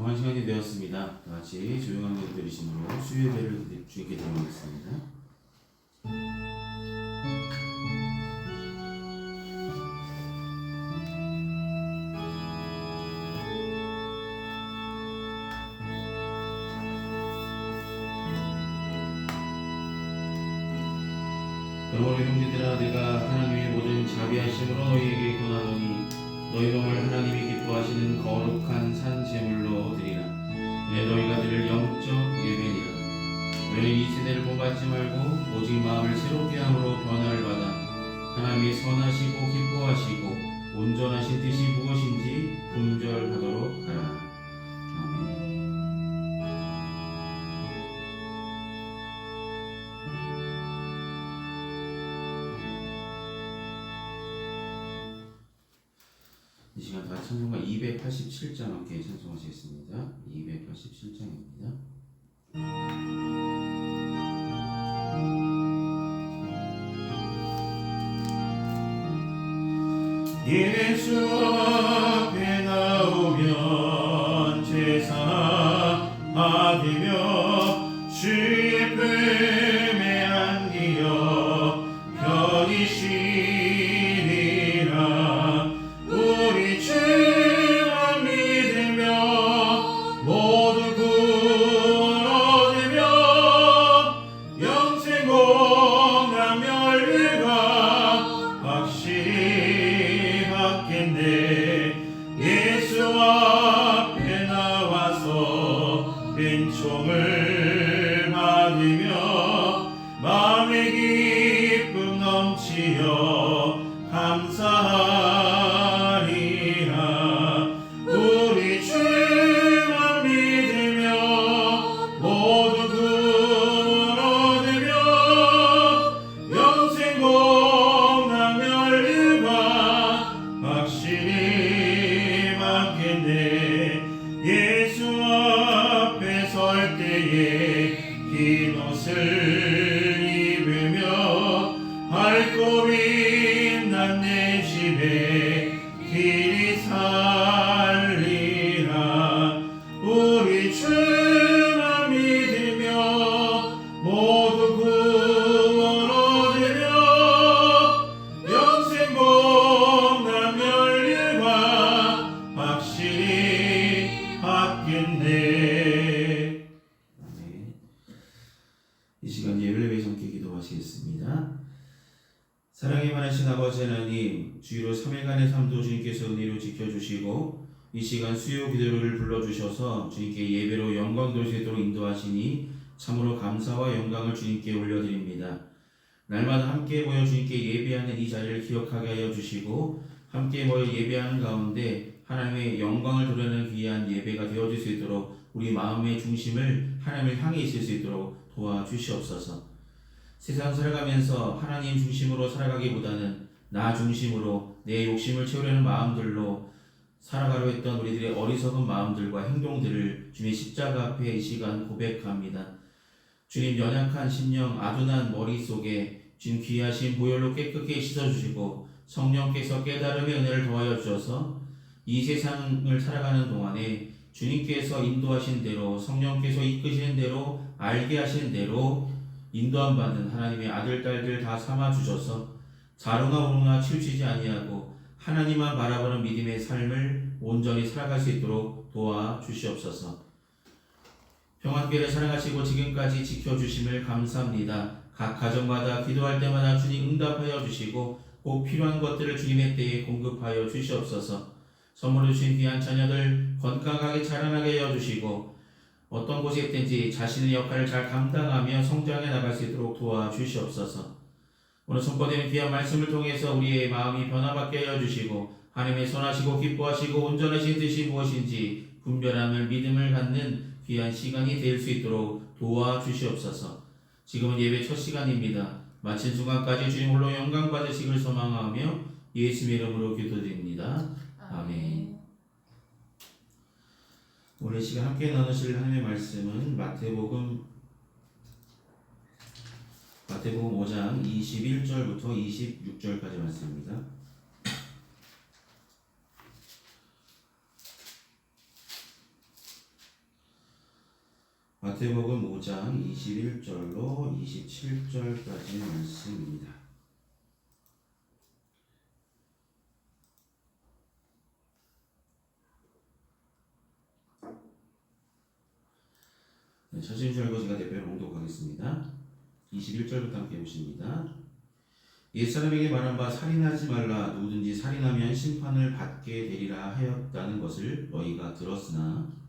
정한 시간이 되었습니다. 다 같이 조용한 기도 드리심으로 수요 예배를 주님께 드리겠습니다. 그러므로 형제들아, 내가 하나님의 모든 자비하심으로 너희에게 권하노니 너희 몸을 하나님이 기뻐하시는 거룩한 산 제물로 드리라. 이는 너희가 드릴 영적 예배니라. 너희는 이 세대를 본받지 말고 오직 마음을 새롭게 함으로 변화를 받아 하나님이 선하시고 기뻐하시고 온전하신 뜻이 무엇인지 분별하도록 하라. 아멘. 이 시간 다 찬송가 287장 함께 찬송하시겠습니다. 287장입니다. 예수 앞에 나오면 제사하되며 주의 품에 안기어 편히 쉬리라. 우리 주만 믿으며 모두 구원 얻으며 영생 공감 멸류관 확실히 받겠네. 예수 앞에 나와서 은총을 받으며 마음의 기쁨 넘치어 감사하리라. 우리 주만 믿으며 모두 구원 얻으며 영생 공감 멸류관 확실히 받겠네. 예수 앞에 설 때에 흰 옷을 입으며 밝고 빛난 내 집에 길이 살리라. 우리 주만 믿으며 모두 구원 얻으며 영생 공감 멸류관 확실히 받겠네. 아멘. 이 시간 예배를 위해서 함께 기도하시겠습니다. 사랑이 많으신 아버지 하나님, 주의로 3일간의 삶도 주님께서 은혜로 지켜주시고 이 시간 수요 기도를 불러주셔서 주님께 예배로 영광 돌리도록 인도하시니 참으로 감사와 영광을 주님께 올려드립니다. 날마다 함께 모여 주님께 예배하는 이 자리를 기억하게 하여 주시고 함께 모여 예배하는 가운데 하나님의 영광을 드러내는 귀한 예배가 되어질 수 있도록 우리 마음의 중심을 하나님을 향해 있을 수 있도록 도와주시옵소서. 세상 살아가면서 하나님 중심으로 살아가기보다는 나 중심으로 내 욕심을 채우려는 마음들로 살아가려 했던 우리들의 어리석은 마음들과 행동들을 주님의 십자가 앞에 이 시간 고백합니다. 주님, 연약한 심령 아둔한 머릿속에 주님 귀하신 보혈로 깨끗게 씻어주시고 성령께서 깨달음의 은혜를 더하여 주셔서 이 세상을 살아가는 동안에 주님께서 인도하신 대로 성령께서 이끄시는 대로 알게 하시는 대로 인도함 받는 하나님의 아들 딸들 다 삼아 주셔서 자루나 우루나 치우치지 아니하고 하나님만 바라보는 믿음의 삶을 온전히 살아갈 수 있도록 도와주시옵소서. 평안교회를 사랑하시고 지금까지 지켜주심을 감사합니다. 각 가정마다 기도할 때마다 주님 응답하여 주시고 꼭 필요한 것들을 주님의 때에 공급하여 주시옵소서. 선물로 주신 귀한 자녀들 건강하게 자라나게 하여 주시고 어떤 곳에 있든지 자신의 역할을 잘 감당하며 성장해 나갈 수 있도록 도와주시옵소서. 오늘 선포되는 귀한 말씀을 통해서 우리의 마음이 변화받게 하여 주시고 하나님의 선하시고 기뻐하시고 온전하신 뜻이 무엇인지 분별함을 믿음을 갖는 귀한 시간이 될 수 있도록 도와주시옵소서. 지금은 예배 첫 시간입니다. 마친 순간까지 주님 홀로 영광 받으시길 소망하며 예수의 이름으로 기도드립니다. 아멘. 오늘 시간 함께 나누실 하나님의 말씀은 마태복음 5장 21절부터 26절까지 말씀입니다. 마태복음 5장 21절로 27절까지 말씀입니다. 네, 찾으신 줄 알고 제가 대표로 봉독하겠습니다. 21절부터 함께 보십니다. 옛사람에게 말한 바 살인하지 말라. 누구든지 살인하면 심판을 받게 되리라 하였다는 것을 너희가 들었으나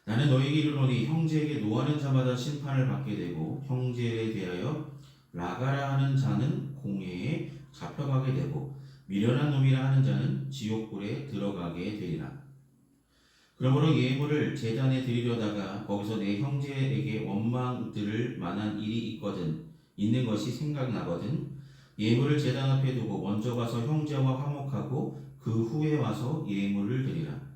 나는 너희에게 이르노니 형제에게 노하는 자마다 심판을 받게 되고 형제에 대하여 라가라 하는 자는 공회에 잡혀가게 되고 미련한 놈이라 하는 자는 지옥불에 들어가게 되리라. 그러므로 예물을 제단에 드리려다가 거기서 내 형제에게 원망 들을 만한 일이 있는 것이 생각나거든 예물을 제단 앞에 두고 먼저 가서 형제와 화목하고 그 후에 와서 예물을 드리라.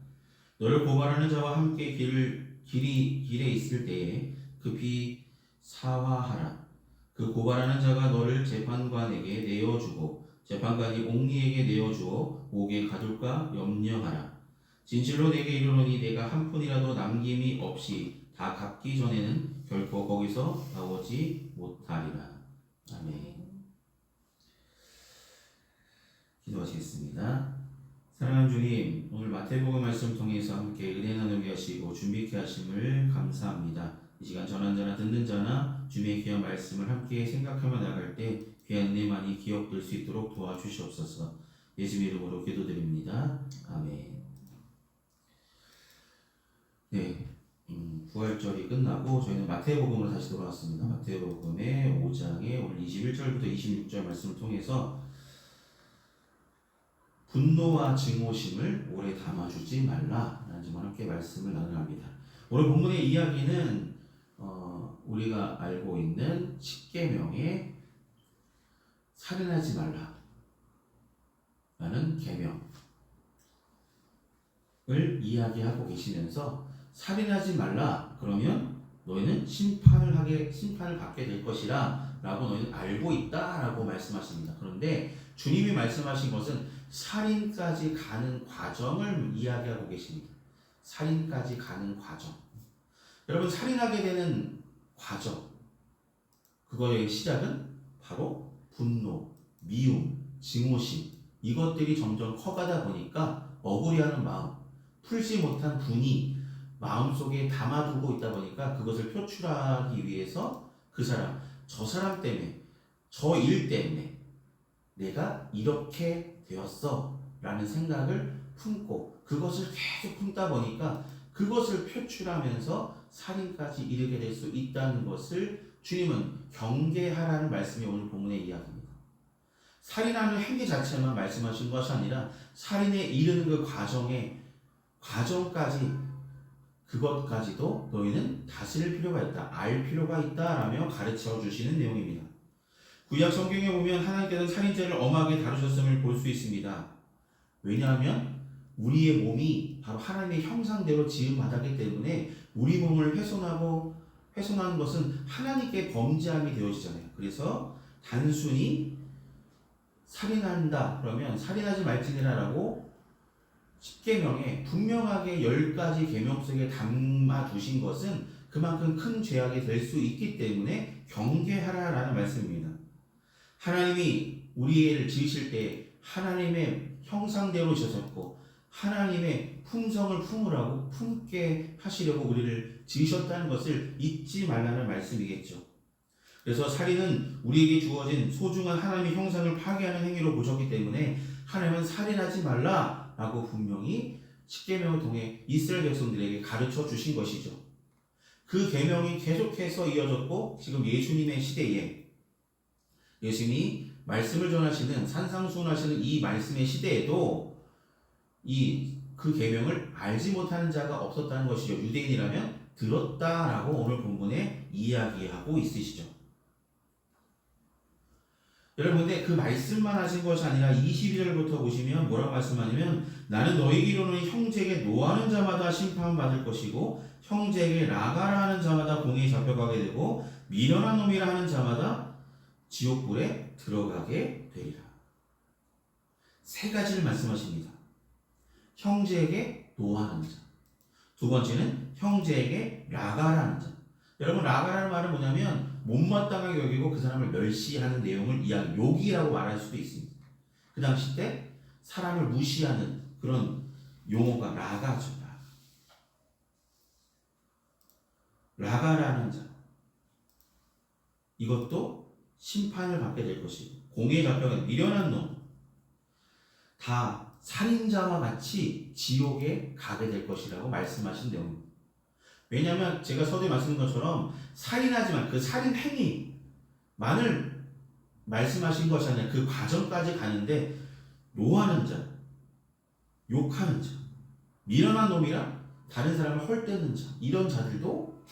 너를 고발하는 자와 함께 길에 있을 때에 급히 사화하라. 그 고발하는 자가 너를 재판관에게 내어주고 재판관이 옥리에게 내어주어 옥에 가둘까 염려하라. 진실로 내게 이르노니 내가 한 푼이라도 남김이 없이 다 갚기 전에는 결코 거기서 나오지 못하리라. 아멘. 기도하시겠습니다. 사랑하는 주님, 오늘 마태복음 말씀 통해서 함께 은혜 나누게 하시고 준비케 하심을 감사합니다. 이 시간 전한 자나 듣는 자나 주님의 귀한 말씀을 함께 생각하며 나갈 때 귀한 은혜만이 기억될 수 있도록 도와주시옵소서. 예수님 이름으로 기도드립니다. 아멘. 네, 부활절이 끝나고 저희는 마태복음으로 다시 돌아왔습니다. 마태복음의 5장의 오늘 21절부터 26절 말씀을 통해서 분노와 증오심을 오래 담아주지 말라라는 점을 함께 말씀을 나눠갑니다. 오늘 본문의 이야기는 우리가 알고 있는 십계명의 살인하지 말라라는 계명을 이야기하고 계시면서 살인하지 말라 그러면 너희는 심판을 받게 될 것이라 라고 너희는 알고 있다 라고 말씀하십니다. 그런데 주님이 말씀하신 것은 살인까지 가는 과정을 이야기하고 계십니다. 살인까지 가는 과정. 여러분, 살인하게 되는 과정, 그거의 시작은 바로 분노, 미움, 증오심, 이것들이 점점 커가다 보니까 억울해하는 마음, 풀지 못한 분이 마음속에 담아두고 있다 보니까 그것을 표출하기 위해서 저 사람 때문에, 저 일 때문에 내가 이렇게 되었어 라는 생각을 품고 그것을 계속 품다 보니까 그것을 표출하면서 살인까지 이르게 될 수 있다는 것을 주님은 경계하라는 말씀이 오늘 본문의 이야기입니다. 살인하는 행위 자체만 말씀하신 것이 아니라 살인에 이르는 그 과정까지 그것까지도 너희는 다스릴 필요가 있다, 알 필요가 있다라며 가르쳐 주시는 내용입니다. 구약 성경에 보면 하나님께서는 살인죄를 엄하게 다루셨음을 볼 수 있습니다. 왜냐하면 우리의 몸이 바로 하나님의 형상대로 지음받았기 때문에 우리 몸을 훼손하는 것은 하나님께 범죄함이 되어지잖아요. 그래서 단순히 살인한다 그러면 살인하지 말지니라라고 십계명에 분명하게 10가지 계명 속에 담아두신 것은 그만큼 큰 죄악이 될 수 있기 때문에 경계하라라는 말씀입니다. 하나님이 우리를 지으실 때 하나님의 형상대로 지으셨고 하나님의 품성을 품게 하시려고 우리를 지으셨다는 것을 잊지 말라는 말씀이겠죠. 그래서 살인은 우리에게 주어진 소중한 하나님의 형상을 파괴하는 행위로 보셨기 때문에 하나님은 살인하지 말라라고 분명히 십계명을 통해 이스라엘 백성들에게 가르쳐 주신 것이죠. 그 계명이 계속해서 이어졌고 지금 예수님의 시대에 예수님이 말씀을 전하시는 산상수훈하시는 이 말씀의 시대에도 그 계명을 알지 못하는 자가 없었다는 것이죠. 유대인이라면 들었다라고 오늘 본문에 이야기하고 있으시죠. 여러분, 근데 그 말씀만 하신 것이 아니라 22절부터 보시면 뭐라고 말씀하냐면 나는 너희에게 이르노니 형제에게 노하는 자마다 심판받을 것이고 형제에게 라가라 하는 자마다 공에 잡혀가게 되고 미련한 놈이라 하는 자마다 지옥불에 들어가게 되리라. 세 가지를 말씀하십니다. 형제에게 노하는 자. 두 번째는 형제에게 라가라는 자. 여러분 라가라는 말은 뭐냐면 못마땅하게 여기고 그 사람을 멸시하는 내용을 이야기 욕이라고 말할 수도 있습니다. 그 당시 때 사람을 무시하는 그런 용어가 라가죠. 라가라는 자. 이것도 심판을 받게 될 것이고 공에 잡혀간 미련한 놈 다 살인자와 같이 지옥에 가게 될 것이라고 말씀하신 내용입니다. 왜냐하면 제가 서두에 말씀드린 것처럼 살인하지만 그 살인 행위만을 말씀하신 것이 아니라 그 과정까지 가는데 노하는 자, 욕하는 자, 미련한 놈이라 다른 사람을 헐뜯는 자, 이런 자들도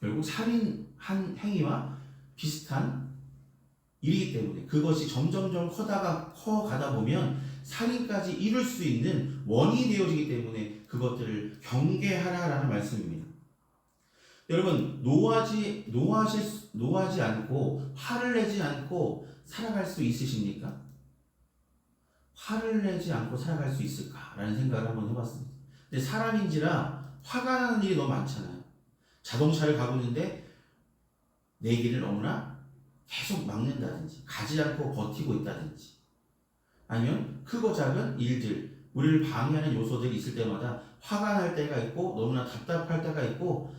결국 살인한 행위와 비슷한 일이기 때문에 그것이 점점점 커가다 보면 살인까지 이룰 수 있는 원인이 되어지기 때문에 그것들을 경계하라라는 말씀입니다. 여러분 노하지 않고 화를 내지 않고 살아갈 수 있으십니까? 화를 내지 않고 살아갈 수 있을까라는 생각을 한번 해봤습니다. 근데 사람인지라 화가 나는 일이 너무 많잖아요. 자동차를 가고 있는데 내 길을 너무나 계속 막는다든지 가지 않고 버티고 있다든지 아니면 크고 작은 일들 우리를 방해하는 요소들이 있을 때마다 화가 날 때가 있고 너무나 답답할 때가 있고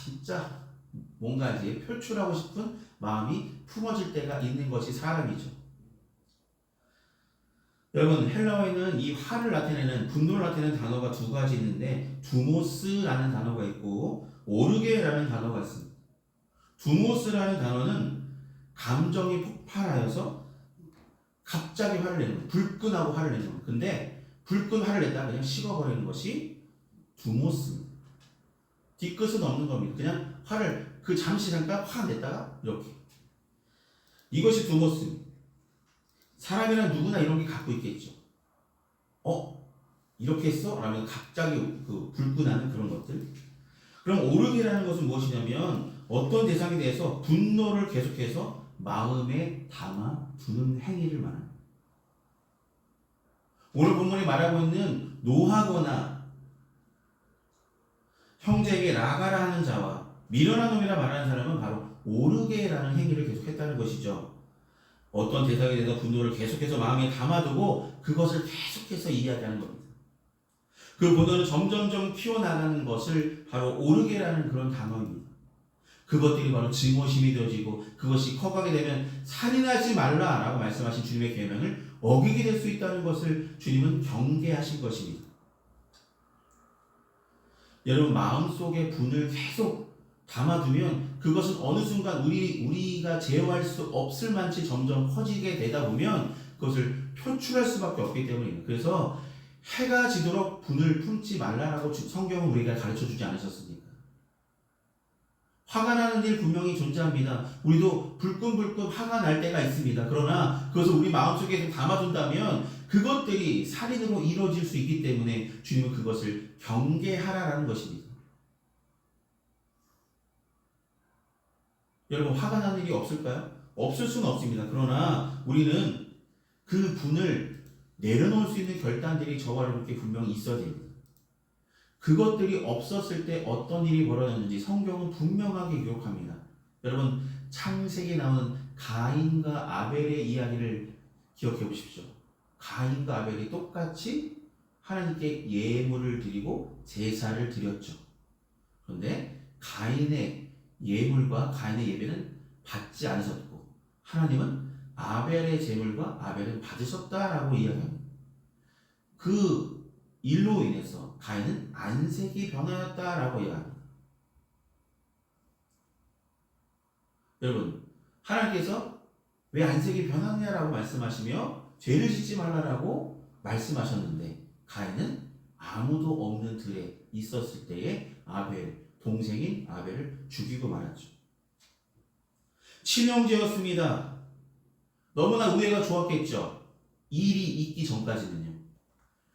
진짜 뭔가 이제 표출하고 싶은 마음이 품어질 때가 있는 것이 사람이죠. 여러분 헬라어에는 이 화를 나타내는 분노를 나타내는 단어가 두 가지 있는데 두모스라는 단어가 있고 오르게라는 단어가 있습니다. 두모스라는 단어는 감정이 폭발하여서 갑자기 화를 내는 거예요. 불끈하고 화를 내는 거예요. 근데 불끈 화를 냈다가 그냥 식어버리는 것이 두모스입니다. 뒤끝은 없는 겁니다. 그냥 화를 잠시 잠깐 화 냈다가 이렇게. 이것이 두모스입니다. 사람이란 누구나 이런 게 갖고 있겠죠. 이렇게 했어? 라면 갑자기 불끈하는 그런 것들. 그럼 오르게라는 것은 무엇이냐면 어떤 대상에 대해서 분노를 계속해서 마음에 담아 두는 행위를 말합니다. 오늘 본문이 말하고 있는 노하거나 형제에게 라가라 하는 자와 미련한 놈이라 말하는 사람은 바로 오르게라는 행위를 계속했다는 것이죠. 어떤 대상에 대해서 분노를 계속해서 마음에 담아두고 그것을 계속해서 이야기하는 겁니다. 그 분노는 점점점 피어나가는 것을 바로 오르게라는 그런 단어입니다. 그것들이 바로 증오심이 되어지고 그것이 커가게 되면 살인하지 말라라고 말씀하신 주님의 계명을 어기게 될 수 있다는 것을 주님은 경계하신 것입니다. 여러분 마음속에 분을 계속 담아두면 그것은 어느 순간 우리가 제어할 수 없을 만치 점점 커지게 되다 보면 그것을 표출할 수밖에 없기 때문입니다. 그래서 해가 지도록 분을 품지 말라라고 성경은 우리가 가르쳐주지 않으셨습니까? 화가 나는 일 분명히 존재합니다. 우리도 불끈불끈 화가 날 때가 있습니다. 그러나 그것을 우리 마음속에 담아둔다면 그것들이 살인으로 이루어질 수 있기 때문에 주님은 그것을 경계하라라는 것입니다. 여러분 화가 나는 일이 없을까요? 없을 수는 없습니다. 그러나 우리는 그 분을 내려놓을 수 있는 결단들이 저와 여러분께 분명히 있어야 됩니다. 그것들이 없었을 때 어떤 일이 벌어졌는지 성경은 분명하게 기록합니다. 여러분 창세기에 나오는 가인과 아벨의 이야기를 기억해 보십시오. 가인과 아벨이 똑같이 하나님께 예물을 드리고 제사를 드렸죠. 그런데 가인의 예물과 가인의 예배는 받지 않으셨고 하나님은 아벨의 제물과 아벨은 받으셨다라고 이야기합니다. 그 일로 인해서 가인은 안색이 변하였다라고 이야기합니다. 여러분 하나님께서 왜 안색이 변하느냐라고 말씀하시며 죄를 짓지 말라라고 말씀하셨는데 가인은 아무도 없는 들에 있었을 때에 동생인 아벨을 죽이고 말았죠. 친형제였습니다. 너무나 우애가 좋았겠죠. 일이 있기 전까지는요.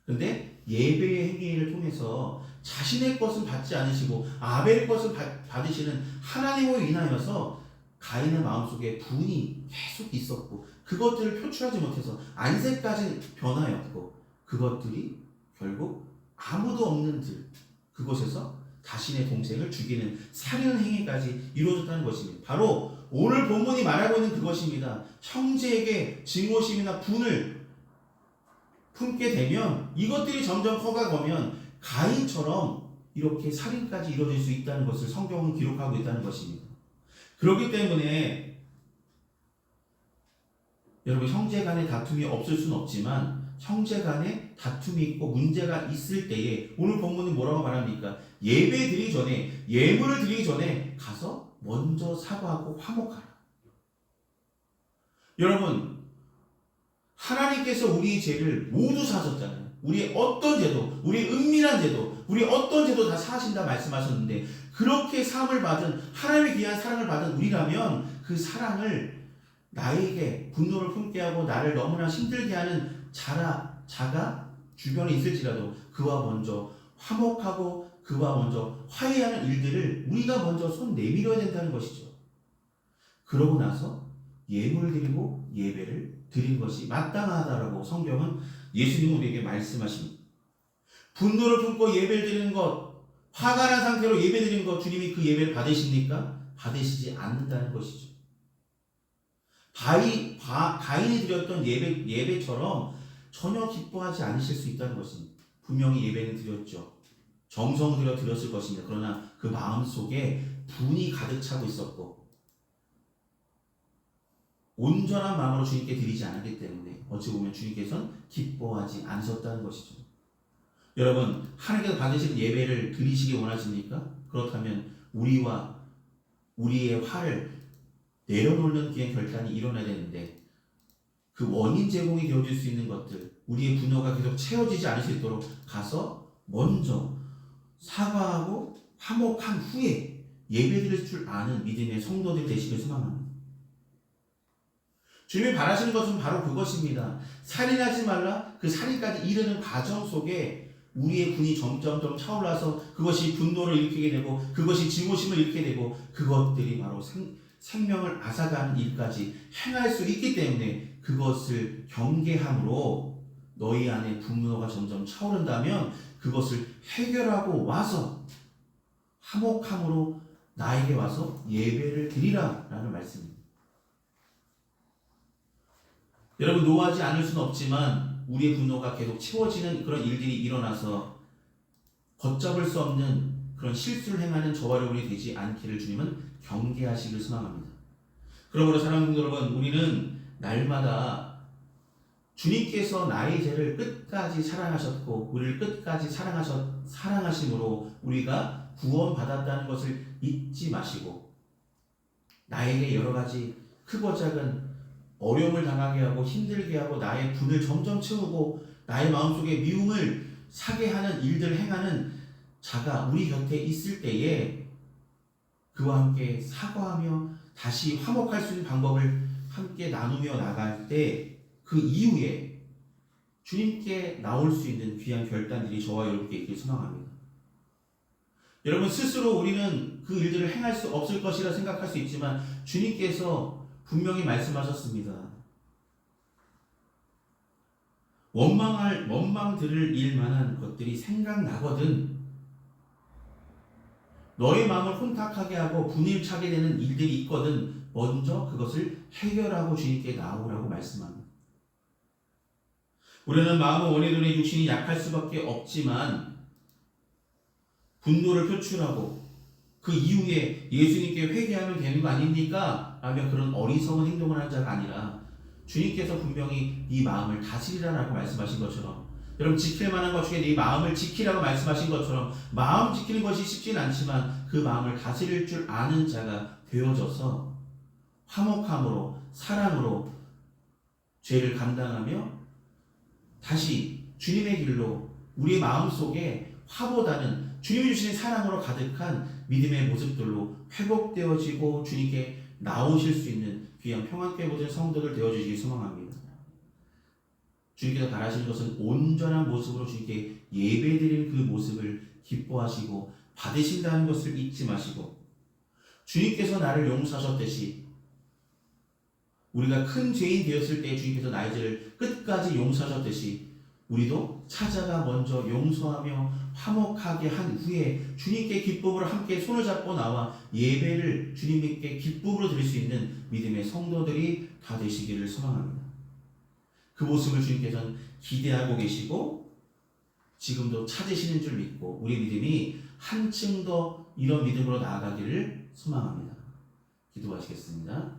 근데 예배의 행위를 통해서 자신의 것은 받지 않으시고 아벨의 것을 받으시는 하나님으로 인하여서 가인의 마음속에 분이 계속 있었고 그것들을 표출하지 못해서 안색까지 변하였고 그것들이 결국 아무도 없는 들 그곳에서 자신의 동생을 죽이는 살인 행위까지 이루어졌다는 것입니다. 바로 오늘 본문이 말하고 있는 그것입니다. 형제에게 증오심이나 분을 품게 되면 이것들이 점점 커가면 가인처럼 이렇게 살인까지 이루어질 수 있다는 것을 성경은 기록하고 있다는 것입니다. 그렇기 때문에 여러분, 형제 간의 다툼이 없을 수는 없지만 형제 간에 다툼이 있고 문제가 있을 때에 오늘 본문은 뭐라고 말합니까? 예배 드리기 전에, 예물을 드리기 전에 가서 먼저 사과하고 화목하라. 여러분, 하나님께서 우리의 죄를 모두 사하셨잖아요. 우리의 어떤 죄도, 우리의 은밀한 죄도, 우리의 어떤 죄도 다 사하신다 말씀하셨는데, 그렇게 사함을 받은, 하나님의 귀한 사랑을 받은 우리라면 그 사랑을 나에게 분노를 품게 하고 나를 너무나 힘들게 하는 자가 주변에 있을지라도 그와 먼저 화목하고 그와 먼저 화해하는 일들을 우리가 먼저 손 내밀어야 된다는 것이죠. 그러고 나서 예물을 드리고 예배를 드린 것이 마땅하다라고 성경은 예수님은 우리에게 말씀하십니다. 분노를 품고 예배를 드리는 것, 화가 난 상태로 예배 드리는 것, 주님이 그 예배를 받으십니까? 받으시지 않는다는 것이죠. 가인이 드렸던 예배처럼 전혀 기뻐하지 않으실 수 있다는 것입니다. 분명히 예배는 드렸죠. 정성을 들여 드렸을 것입니다. 그러나 그 마음 속에 분이 가득 차고 있었고 온전한 마음으로 주님께 드리지 않았기 때문에 어찌 보면 주님께서는 기뻐하지 않으셨다는 것이죠. 여러분, 하나님께서 받으시는 예배를 드리시기 원하십니까? 그렇다면 우리와 우리의 화를 내려놓는 귀한 결단이 일어나야 되는데, 그 원인 제공이 되어줄 수 있는 것들, 우리의 분노가 계속 채워지지 않을 수 있도록 가서 먼저 사과하고 화목한 후에 예배드릴 줄 아는 믿음의 성도들 되시길 소망합니다. 주님이 바라시는 것은 바로 그것입니다. 살인하지 말라. 그 살인까지 이르는 과정 속에 우리의 분이 점점점 차올라서 그것이 분노를 일으키게 되고 그것이 증오심을 일으키게 되고 그것들이 바로 생명을 앗아가는 일까지 행할 수 있기 때문에 그것을 경계함으로 너희 안에 분노가 점점 차오른다면 그것을 해결하고 와서 화목함으로 나에게 와서 예배를 드리라 라는 말씀입니다. 여러분, 노하지 않을 수는 없지만 우리의 분노가 계속 채워지는 그런 일들이 일어나서 걷잡을 수 없는 그런 실수를 행하는 저와 여러분이 되지 않기를 주님은 경계하시길 소망합니다. 그러므로 사랑하는 여러분, 우리는 날마다 주님께서 나의 죄를 끝까지 사랑하셨고 우리를 끝까지 사랑하심으로 우리가 구원받았다는 것을 잊지 마시고 나에게 여러 가지 크고 작은 어려움을 당하게 하고 힘들게 하고 나의 분을 점점 채우고 나의 마음속에 미움을 사게 하는 일들을 행하는 자가 우리 곁에 있을 때에 그와 함께 사과하며 다시 화목할 수 있는 방법을 함께 나누며 나갈 때 그 이후에 주님께 나올 수 있는 귀한 결단들이 저와 여러분께 있길 소망합니다. 여러분, 스스로 우리는 그 일들을 행할 수 없을 것이라 생각할 수 있지만 주님께서 분명히 말씀하셨습니다. 원망 들을 일만한 것들이 생각나거든 너의 마음을 혼탁하게 하고 분을 차게 되는 일들이 있거든 먼저 그것을 해결하고 주님께 나오라고 말씀합니다. 우리는 마음은 원해도내 육신이 약할 수밖에 없지만 분노를 표출하고 그 이후에 예수님께 회개하면 되는 거 아닙니까? 라며 그런 어리석은 행동을 하는 자가 아니라 주님께서 분명히 네 마음을 다스리라라고 말씀하신 것처럼 여러분, 지킬 만한 것 중에 네 마음을 지키라고 말씀하신 것처럼 마음 지키는 것이 쉽진 않지만 그 마음을 다스릴 줄 아는 자가 되어져서 화목함으로 사랑으로 죄를 감당하며 다시 주님의 길로 우리의 마음속에 화보다는 주님이 주시는 사랑으로 가득한 믿음의 모습들로 회복되어지고 주님께 나오실 수 있는 귀한 평안께 모든 성도들 되어주시기 소망합니다. 주님께서 바라시는 것은 온전한 모습으로 주님께 예배드리는 그 모습을 기뻐하시고 받으신다는 것을 잊지 마시고 주님께서 나를 용서하셨듯이 우리가 큰 죄인 되었을 때 주님께서 나의 죄를 끝까지 용서하셨듯이 우리도 찾아가 먼저 용서하며 화목하게 한 후에 주님께 기쁨으로 함께 손을 잡고 나와 예배를 주님께 기쁨으로 드릴 수 있는 믿음의 성도들이 다 되시기를 소망합니다. 그 모습을 주님께서는 기대하고 계시고 지금도 찾으시는 줄 믿고 우리 믿음이 한층 더 이런 믿음으로 나아가기를 소망합니다. 기도하시겠습니다.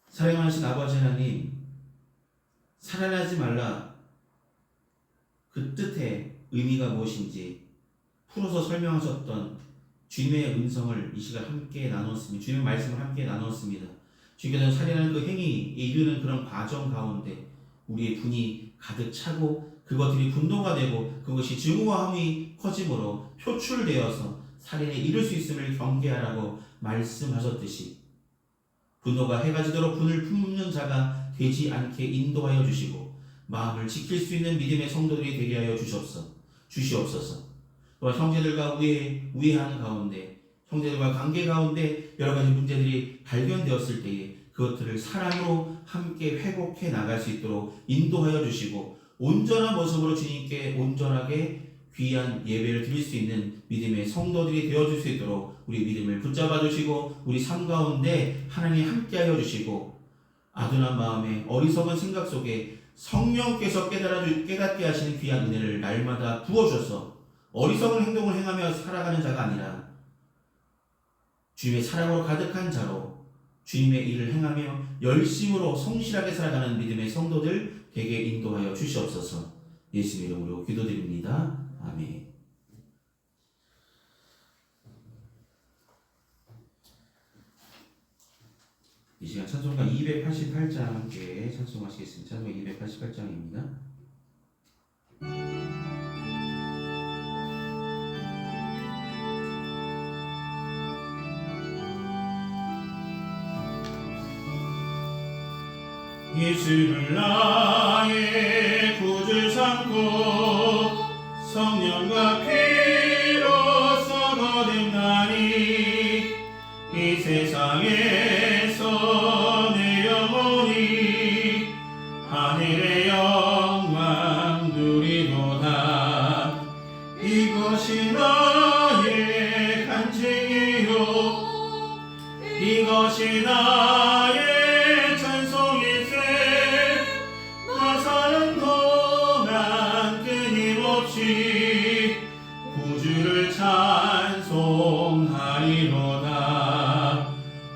사랑하신 아버지 하나님, 살아나지 말라 그 뜻의 의미가 무엇인지 풀어서 설명하셨던 주님의 음성을 이 시간 함께 나눴습니다. 주님의 말씀을 함께 나눴습니다. 주님께서는 살인하는 그 행위에 이르는 그런 과정 가운데 우리의 분이 가득 차고 그것들이 분노가 되고 그것이 증오함이 커짐으로 표출되어서 살인에 이를 수 있음을 경계하라고 말씀하셨듯이 분노가 해가 지도록 분을 품는 자가 되지 않게 인도하여 주시고 마음을 지킬 수 있는 믿음의 성도들이 되게 하여 주시옵소서. 또한 형제들과 우애하는 가운데 형제들과 관계 가운데 여러 가지 문제들이 발견되었을 때에 그것들을 사랑으로 함께 회복해 나갈 수 있도록 인도하여 주시고 온전한 모습으로 주님께 온전하게 귀한 예배를 드릴 수 있는 믿음의 성도들이 되어줄 수 있도록 우리 믿음을 붙잡아 주시고 우리 삶 가운데 하나님 함께하여 주시고 아둔한 마음에 어리석은 생각 속에 성령께서 깨닫게 하시는 귀한 은혜를 날마다 부어주셔서 어리석은 행동을 행하며 살아가는 자가 아니라 주님의 사랑으로 가득한 자로 주님의 일을 행하며 열심으로 성실하게 살아가는 믿음의 성도들 되게 인도하여 주시옵소서. 예수 이름으로 기도드립니다. 아멘. 이 시간 찬송가 288장 함께 찬송하시겠습니다. 찬송가 288장입니다. 예수를 나의 구주 삼고 성령과 피로써 거듭나니 이 세상에서 내 영혼이 하늘의 영광 누리도다. 이것이 나의 간증이요 이것이 나의 구주를 찬송하리로다.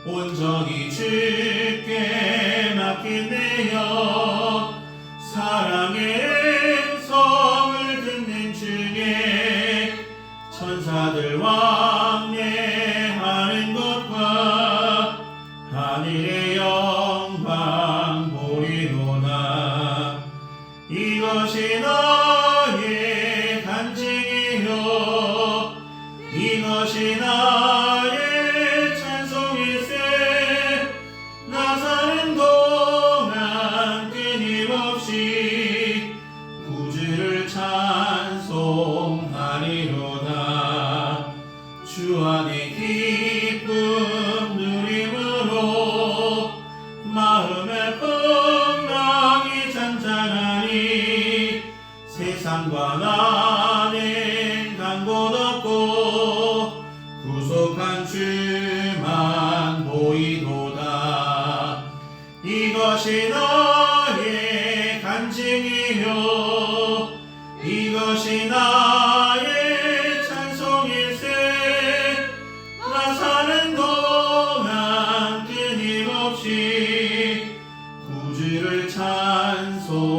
온전히 주께 맡긴 내 영 사랑의 음성을 듣는 중에 천사들 왕래하는 것과 하늘의 영광 보리로다. 이것이 나의 간증이요 이것이 나의 찬송일세. 나 사는 동안 끊임없이 구주를 찬송하리로다. 주 안에 기쁨 누림으로 마음의 풍랑이 잔잔하니 세상과 나는 간 곳 없고 구속한 주만 보이도다. 이것이 나의 간증이요 이것이 나의 찬송일세. 나 사는 동안 끊임없이 구주를 찬송하리로다.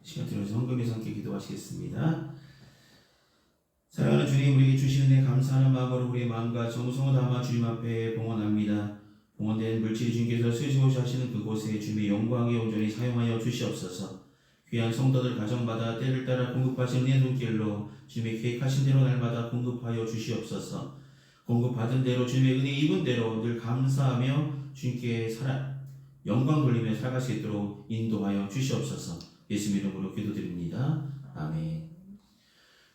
시간 들어서 헌금에서 함께 기도하시겠습니다. 사랑하는 주님, 우리에게 주시는 은혜 감사하는 마음으로 우리의 마음과 정성을 담아 주님 앞에 봉헌합니다. 봉헌된 물질이 주님께서 쓰시고자 하시는 그곳에 주님의 영광에 온전히 사용하여 주시옵소서. 귀한 성도들 가정마다 때를 따라 공급하신 은혜 눈길로 주님의 계획하신 대로 날마다 공급하여 주시옵소서. 공급받은 대로 주님의 은혜 입은 대로 늘 감사하며 주님께 영광 돌리며 살아갈 수 있도록 인도하여 주시옵소서. 예수 이름으로 기도드립니다. 아멘.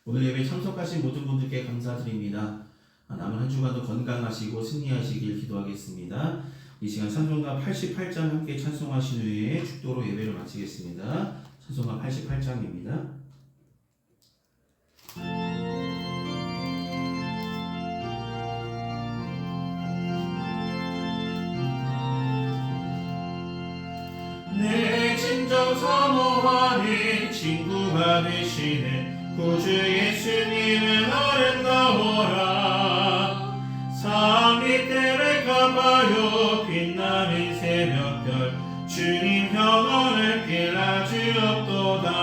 오늘 예배 참석하신 모든 분들께 감사드립니다. 남은 한 주간도 건강하시고 승리하시길 기도하겠습니다. 이 시간 찬송가 88장 함께 찬송하신 후에 축도로 예배를 마치겠습니다. 찬송가 88장입니다. 내 진정 사모하는 친구가 되시는 구주 예수님은 아름다워라. 산 밑에 가봐요 빛나는 새벽별 주님 평안을 빌라 주옵도다.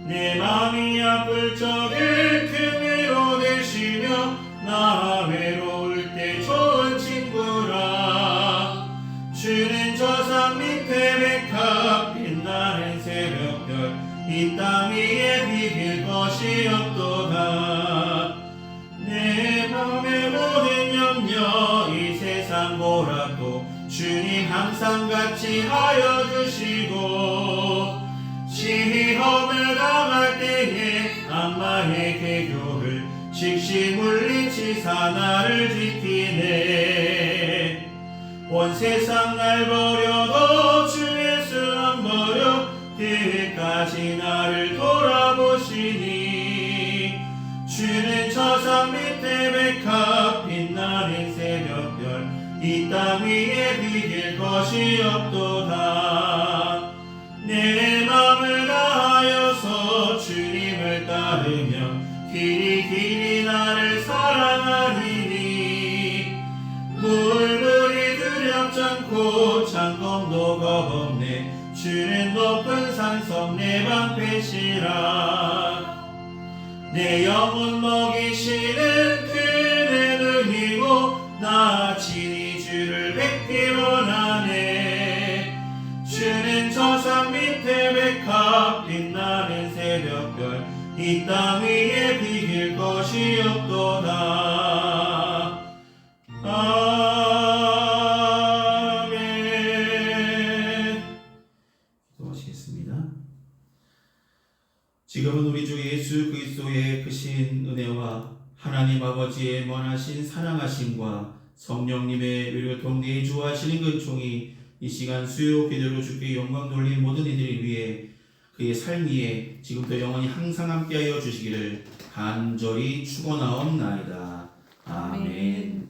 내 맘이 아플 적에 큰 위로 되시며 나 외로울 때 좋은 친구라. 주는 저 산 밑에 백합 빛나는 새벽별 이 땅 위에 비길 것이 없도다. 내 맘의 모든 염려 이 세상 보라도 주님 항상 같이 하여 주시고 시험을 당할 때에 악마의 계교를 즉시 물리치사 나를 지키네. 온 세상 날 버려도 주 예수 안 버려 끝까지 나를 돌아보시니 주는 저 산 밑에 백합 빛나는 새벽별 이 땅 위에 비길 것이 없도다. 내 맘을 다하여서 주님을 따르며 길이 나를 사랑하리니 물물이 두렵잖고 창검도 겁없네. 주는 높은 산성 내 방패시라. 내 영혼 먹이시는 그의 눈이고 나 친히 주를 뵙기 원하네. 주는 저 산 밑에 백합 빛나는 새벽별 이 땅 위에 비길 것이 없도다. 아멘. 기도하시겠습니다. 지금은 우리 주 예수 그리스도의 크신 은혜와 하나님 아버지의 원하신 사랑하심과 성령님의 위로통 내주하시는 근총이 이 시간 수요 기도로 주께 영광 돌린 모든 이들을 위해 그의 삶 위에 지금부터 영원히 항상 함께하여 주시기를 간절히 축원하옵나이다. 아멘.